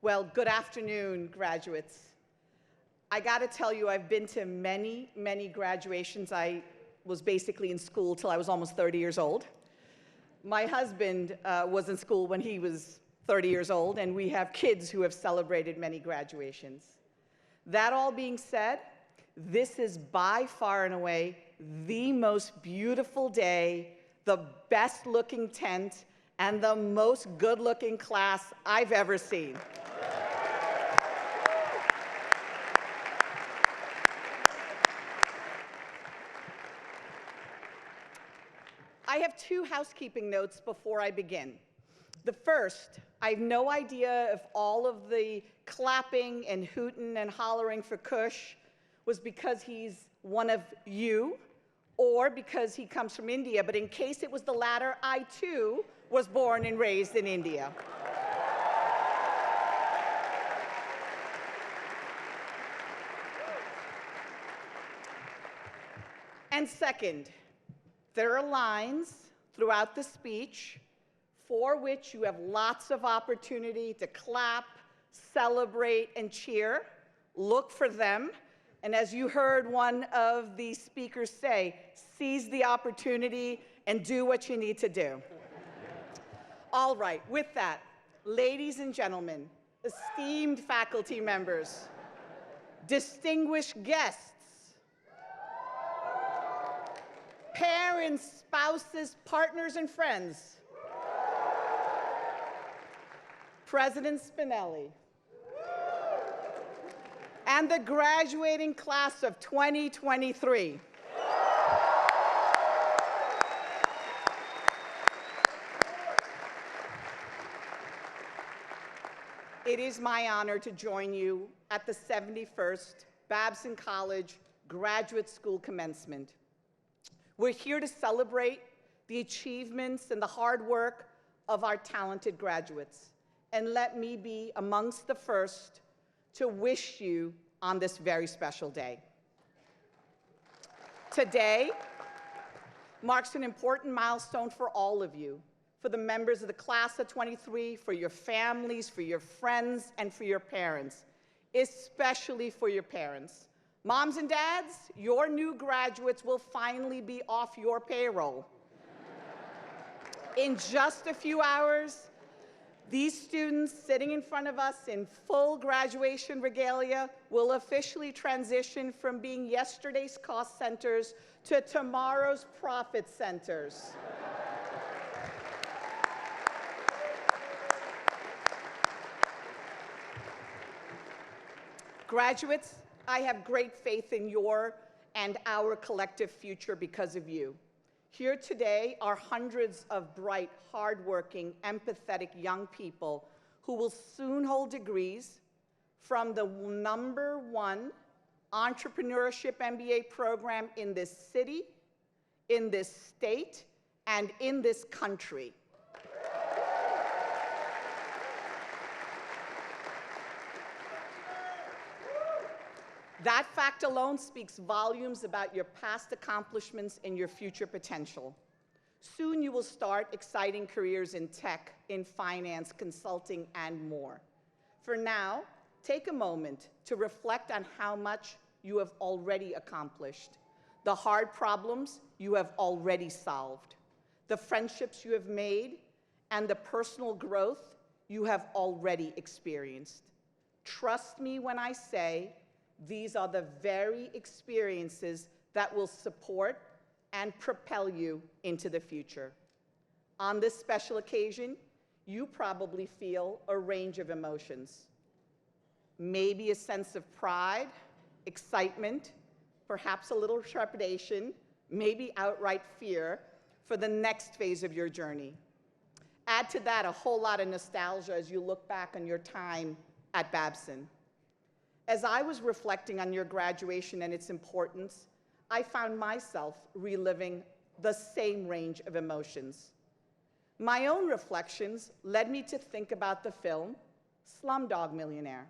Well, good afternoon, graduates. I got to tell you, I've been to many, many graduations. I was basically in school till I was almost 30 years old. My husband was in school when he was 30 years old, and we have kids who have celebrated many graduations. That all being said, this is by far and away the most beautiful day, the best looking tent, and the most good looking class I've ever seen. I have two housekeeping notes before I begin. The first, I have no idea if all of the clapping and hooting and hollering for Kush was because he's one of you or because he comes from India, but in case it was the latter, I too was born and raised in India. And second, there are lines throughout the speech for which you have lots of opportunity to clap, celebrate, and cheer. Look for them. And as you heard one of the speakers say, seize the opportunity and do what you need to do. All right, with that, ladies and gentlemen, esteemed faculty members, distinguished guests, parents, spouses, partners, and friends, President Spinelli, and the graduating class of 2023. It is my honor to join you at the 71st Babson College Graduate School Commencement. We're here to celebrate the achievements and the hard work of our talented graduates. And let me be amongst the first to wish you on this very special day. Today marks an important milestone for all of you, for the members of the class of 23, for your families, for your friends, and for your parents, especially for your parents. Moms and dads, your new graduates will finally be off your payroll. In just a few hours, these students sitting in front of us in full graduation regalia will officially transition from being yesterday's cost centers to tomorrow's profit centers. Graduates, I have great faith in your and our collective future because of you. Here today are hundreds of bright, hardworking, empathetic young people who will soon hold degrees from the #1 entrepreneurship MBA program in this city, in this state, and in this country. That fact alone speaks volumes about your past accomplishments and your future potential. Soon you will start exciting careers in tech, in finance, consulting, and more. For now, take a moment to reflect on how much you have already accomplished, the hard problems you have already solved, the friendships you have made, and the personal growth you have already experienced. Trust me when I say, these are the very experiences that will support and propel you into the future. On this special occasion, you probably feel a range of emotions. Maybe a sense of pride, excitement, perhaps a little trepidation, maybe outright fear for the next phase of your journey. Add to that a whole lot of nostalgia as you look back on your time at Babson. As I was reflecting on your graduation and its importance, I found myself reliving the same range of emotions. My own reflections led me to think about the film Slumdog Millionaire.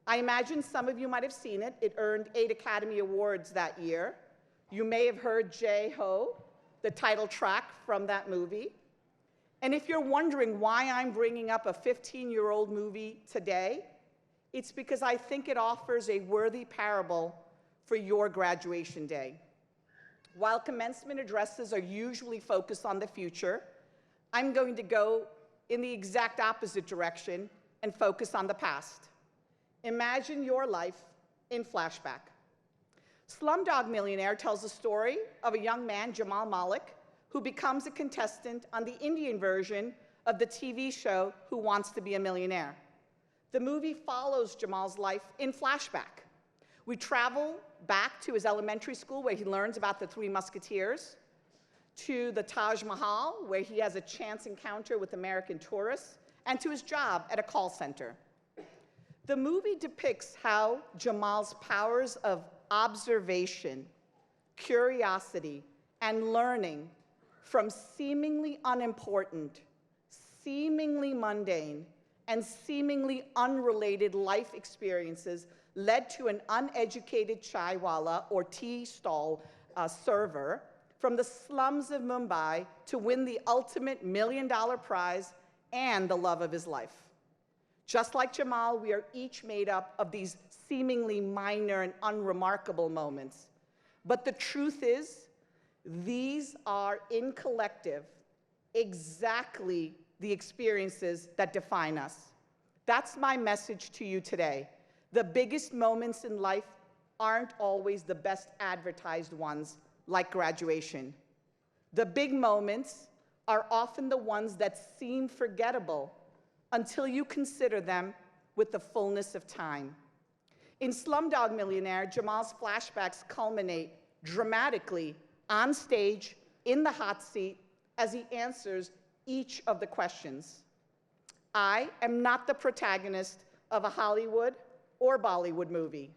I imagine some of you might have seen it. It earned 8 Academy Awards that year. You may have heard J-Ho, the title track from that movie. And if you're wondering why I'm bringing up a 15-year-old movie today, it's because I think it offers a worthy parable for your graduation day. While commencement addresses are usually focused on the future, I'm going to go in the exact opposite direction and focus on the past. Imagine your life in flashback. Slumdog Millionaire tells the story of a young man, Jamal Malik, who becomes a contestant on the Indian version of the TV show Who Wants to Be a Millionaire. The movie follows Jamal's life in flashback. We travel back to his elementary school where he learns about the Three Musketeers, to the Taj Mahal where he has a chance encounter with American tourists, and to his job at a call center. The movie depicts how Jamal's powers of observation, curiosity, and learning from seemingly unimportant, seemingly mundane, and seemingly unrelated life experiences led to an uneducated chaiwala or tea stall server from the slums of Mumbai to win the ultimate $1 million prize and the love of his life. Just like Jamal, we are each made up of these seemingly minor and unremarkable moments. But the truth is, these are, in collective, exactly the experiences that define us. That's my message to you today. The biggest moments in life aren't always the best advertised ones, like graduation. The big moments are often the ones that seem forgettable until you consider them with the fullness of time. In Slumdog Millionaire, Jamal's flashbacks culminate dramatically on stage, in the hot seat, as he answers each of the questions. I am not the protagonist of a Hollywood or Bollywood movie,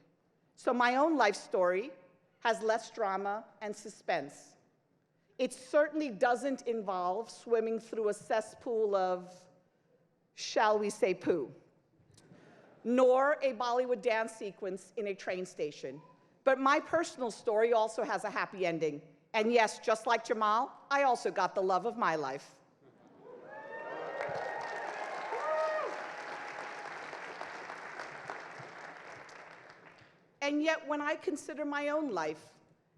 so my own life story has less drama and suspense. It certainly doesn't involve swimming through a cesspool of, shall we say, poo, nor a Bollywood dance sequence in a train station. But my personal story also has a happy ending. And yes, just like Jamal, I also got the love of my life. And yet, when I consider my own life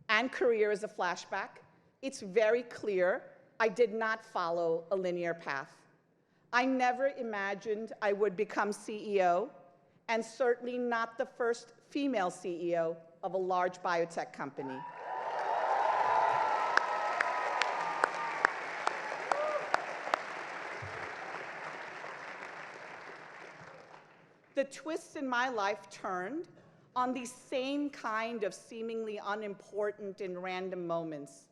and career as a flashback, it's very clear I did not follow a linear path. I never imagined I would become CEO, and certainly not the first female CEO of a large biotech company. The twists in my life turned on these same kind of seemingly unimportant and random moments.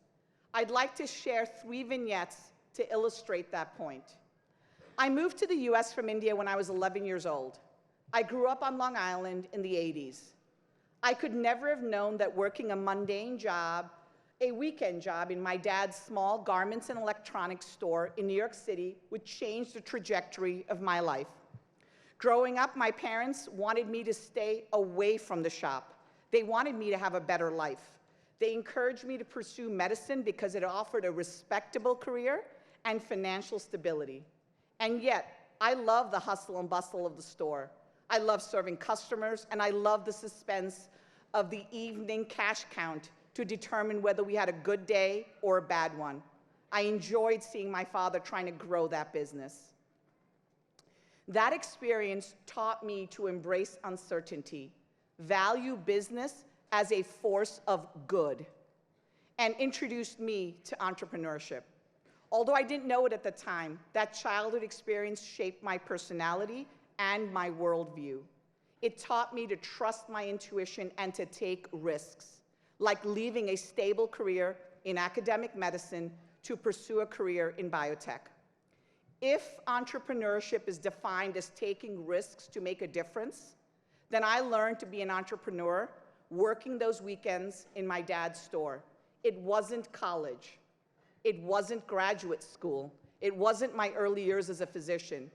I'd like to share 3 vignettes to illustrate that point. I moved to the US from India when I was 11 years old. I grew up on Long Island in the 80s. I could never have known that working a mundane job, a weekend job in my dad's small garments and electronics store in New York City would change the trajectory of my life. Growing up, my parents wanted me to stay away from the shop. They wanted me to have a better life. They encouraged me to pursue medicine because it offered a respectable career and financial stability. And yet, I love the hustle and bustle of the store. I love serving customers, and I love the suspense of the evening cash count to determine whether we had a good day or a bad one. I enjoyed seeing my father trying to grow that business. That experience taught me to embrace uncertainty, value business as a force of good, and introduced me to entrepreneurship. Although I didn't know it at the time, that childhood experience shaped my personality and my worldview. It taught me to trust my intuition and to take risks, like leaving a stable career in academic medicine to pursue a career in biotech. If entrepreneurship is defined as taking risks to make a difference, then I learned to be an entrepreneur working those weekends in my dad's store. It wasn't college. It wasn't graduate school. It wasn't my early years as a physician.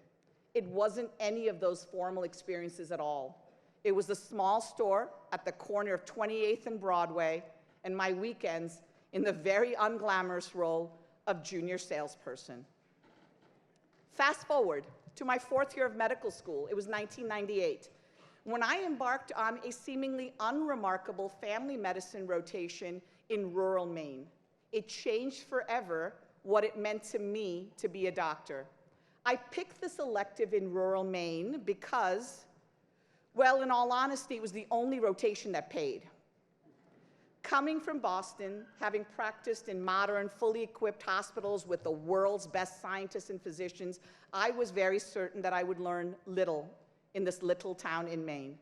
It wasn't any of those formal experiences at all. It was a small store at the corner of 28th and Broadway, and my weekends in the very unglamorous role of junior salesperson. Fast forward to my 4th year of medical school. It was 1998, when I embarked on a seemingly unremarkable family medicine rotation in rural Maine. It changed forever what it meant to me to be a doctor. I picked this elective in rural Maine because, well, in all honesty, it was the only rotation that paid. Coming from Boston, having practiced in modern, fully equipped hospitals with the world's best scientists and physicians, I was very certain that I would learn little in this little town in Maine.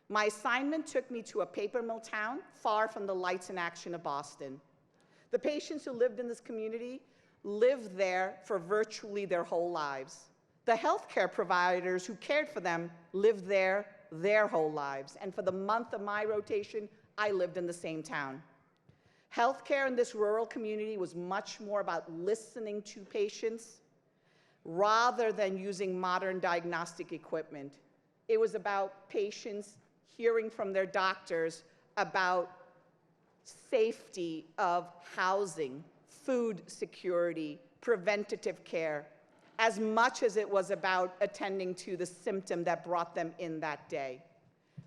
My assignment took me to a paper mill town far from the lights and action of Boston. The patients who lived in this community lived there for virtually their whole lives. The healthcare providers who cared for them lived there their whole lives. And for the month of my rotation, I lived in the same town. Healthcare in this rural community was much more about listening to patients rather than using modern diagnostic equipment. It was about patients hearing from their doctors about safety of housing, food security, preventative care, as much as it was about attending to the symptom that brought them in that day.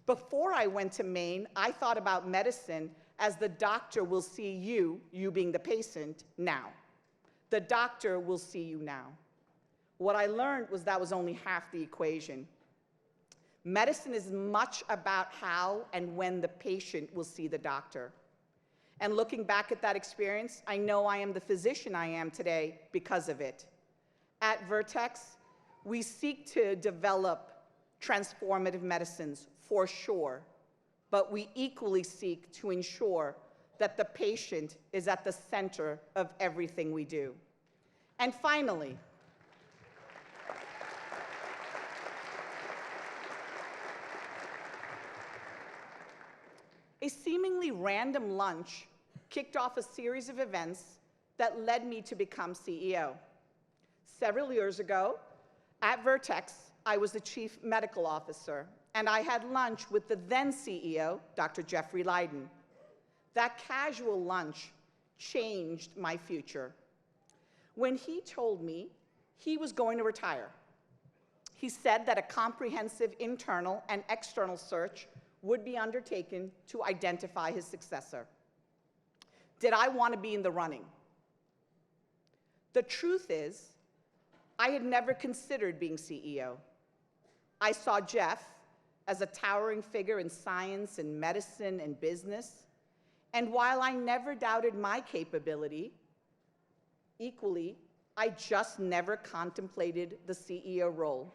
Before I went to Maine, I thought about medicine as the doctor will see you, you being the patient, now. The doctor will see you now. What I learned was that was only half the equation. Medicine is much about how and when the patient will see the doctor. And looking back at that experience, I know I am the physician I am today because of it. At Vertex, we seek to develop transformative medicines, for sure, but we equally seek to ensure that the patient is at the center of everything we do. And finally, a seemingly random lunch kicked off a series of events that led me to become CEO. Several years ago, at Vertex, I was the chief medical officer, and I had lunch with the then CEO, Dr. Jeffrey Leiden. That casual lunch changed my future. When he told me he was going to retire, he said that a comprehensive internal and external search would be undertaken to identify his successor. Did I want to be in the running? The truth is, I had never considered being CEO. I saw Jeff as a towering figure in science and medicine and business, and while I never doubted my capability, equally, I just never contemplated the CEO role.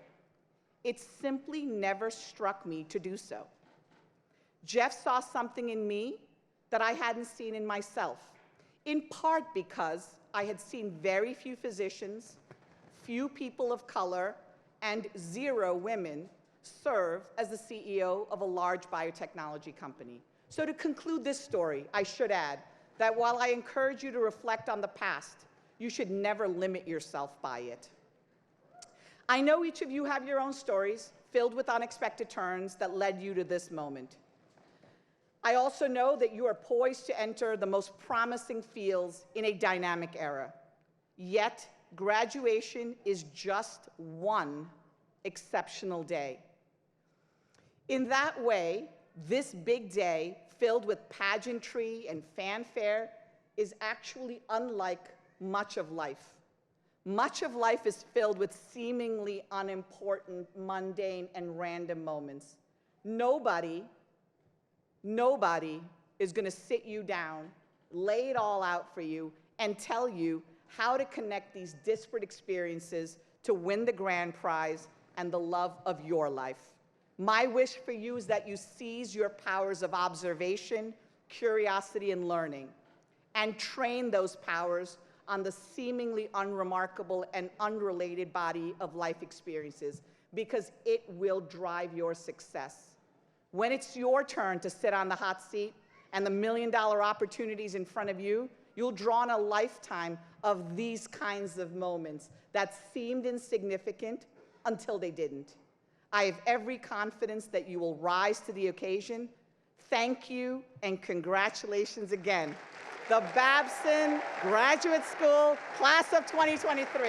It simply never struck me to do so. Jeff saw something in me that I hadn't seen in myself, in part because I had seen very few physicians, few people of color, and 0 women serve as the CEO of a large biotechnology company. So to conclude this story, I should add that while I encourage you to reflect on the past, you should never limit yourself by it. I know each of you have your own stories filled with unexpected turns that led you to this moment. I also know that you are poised to enter the most promising fields in a dynamic era. Yet, graduation is just one exceptional day. In that way, this big day, filled with pageantry and fanfare, is actually unlike much of life. Much of life is filled with seemingly unimportant, mundane, and random moments. Nobody is going to sit you down, lay it all out for you, and tell you how to connect these disparate experiences to win the grand prize and the love of your life. My wish for you is that you seize your powers of observation, curiosity, and learning, and train those powers on the seemingly unremarkable and unrelated body of life experiences, because it will drive your success. When it's your turn to sit on the hot seat and the million-dollar opportunities in front of you, you'll draw on a lifetime of these kinds of moments that seemed insignificant until they didn't. I have every confidence that you will rise to the occasion. Thank you and congratulations again. The Babson Graduate School Class of 2023.